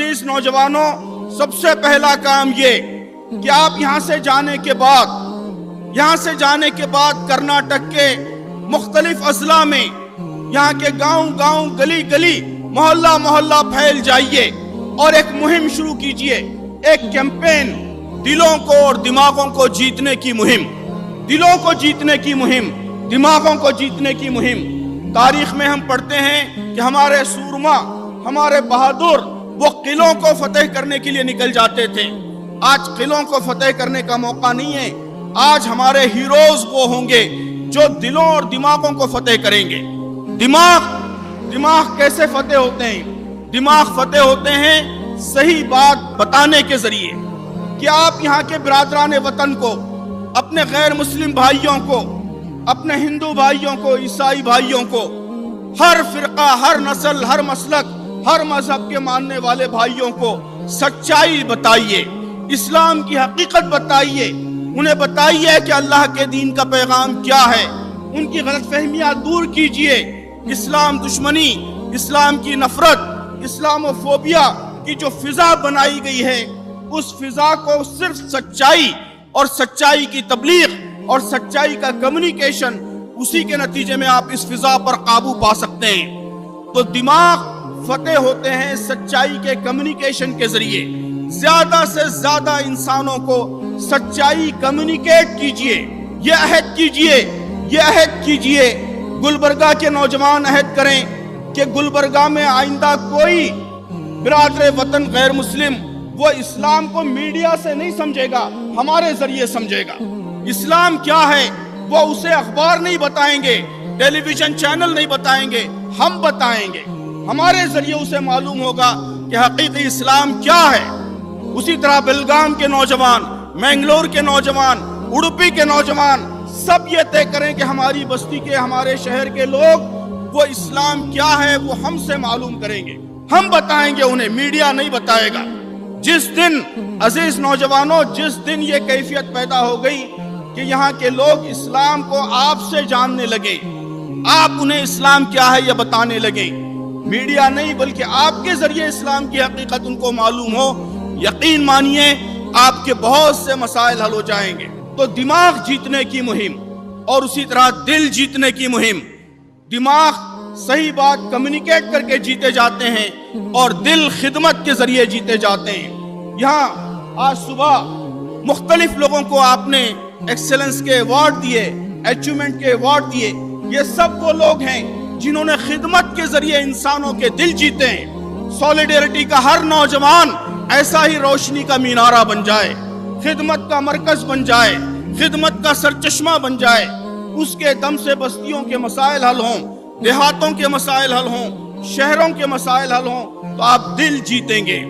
अजीज नौजवानों, सबसे पहला काम ये कि आप यहाँ से जाने के बाद कर्नाटक के मुख्तलिफ अजला में, यहाँ के गांव गली गली, मोहल्ला मोहल्ला फैल जाइए और एक मुहिम शुरू कीजिए, एक कैंपेन, दिलों को और दिमागों को जीतने की मुहिम, दिलों को जीतने की मुहिम, दिमागों को जीतने की मुहिम। तारीख में हम पढ़ते हैं कि हमारे सूरमा, हमारे बहादुर, वो किलों को फतेह करने के लिए निकल जाते थे। आज किलों को फतेह करने का मौका नहीं है। आज हमारे हीरोज वो होंगे जो दिलों और दिमागों को फतेह करेंगे। दिमाग कैसे फतेह होते हैं? दिमाग फतेह होते हैं सही बात बताने के जरिए, कि आप यहाँ के बिरादरान वतन को, अपने गैर मुस्लिम भाइयों को, अपने हिंदू भाइयों को, ईसाई भाइयों को, हर फिरका, हर नस्ल, हर मसलक, हर मजहब के मानने वाले भाइयों को सच्चाई बताइए, इस्लाम की हकीकत बताइए, उन्हें बताइए कि अल्लाह के दीन का पैगाम क्या है, उनकी गलतफहमियां दूर कीजिए। इस्लाम दुश्मनी, इस्लाम की नफरत, इस्लामोफोबिया की जो फिजा बनाई गई है, उस फिजा को सिर्फ सच्चाई और सच्चाई की तबलीग और सच्चाई का कम्युनिकेशन, उसी के नतीजे में आप इस फिजा पर काबू पा सकते हैं। तो दिमाग फतेह होते हैं सच्चाई के कम्युनिकेशन के जरिए। ज्यादा से ज्यादा इंसानों को सच्चाई कम्युनिकेट कीजिए, ये अहद कीजिए, गुलबर्गा के नौजवान अहद करें कि गुलबर्गा में आइंदा कोई बिरादर वतन गैर मुस्लिम वो इस्लाम को मीडिया से नहीं समझेगा, हमारे जरिए समझेगा। इस्लाम क्या है वो उसे अखबार नहीं बताएंगे, टेलीविजन चैनल नहीं बताएंगे, हम बताएंगे। हमारे जरिए उसे मालूम होगा कि हकीकी इस्लाम क्या है। उसी तरह बेलगाम के नौजवान, मैंगलोर के नौजवान, उडुपी के नौजवान सब ये तय करें कि हमारी बस्ती के, हमारे शहर के लोग वो इस्लाम क्या है वो हमसे मालूम करेंगे, हम बताएंगे उन्हें, मीडिया नहीं बताएगा। जिस दिन अजीज नौजवानों, जिस दिन ये कैफियत पैदा हो गई कि यहाँ के लोग इस्लाम को आपसे जानने लगे, आप उन्हें इस्लाम क्या है ये बताने लगे, मीडिया नहीं बल्कि आपके जरिए इस्लाम की हकीकत उनको मालूम हो, यकीन मानिए आपके बहुत से मसाइल हल हो जाएंगे। तो दिमाग जीतने की मुहिम और उसी तरह दिल जीतने की मुहिम। दिमाग सही बात कम्युनिकेट करके जीते जाते हैं और दिल खिदमत के जरिए जीते जाते हैं। यहाँ आज सुबह मुख्तलिफ लोगों को आपने एक्सेलेंस के अवार्ड दिए, अचीवमेंट के अवार्ड दिए। ये सब वो लोग हैं जिन्होंने खिदमत के जरिए इंसानों के दिल जीते हैं। सॉलिडेरिटी का हर नौजवान ऐसा ही रोशनी का मीनारा बन जाए, खिदमत का मरकज बन जाए, खिदमत का सरचश्मा बन जाए। उसके दम से बस्तियों के मसाइल हल हों, देहातों के मसाइल हल हों, शहरों के मसाइल हल हों, तो आप दिल जीतेंगे।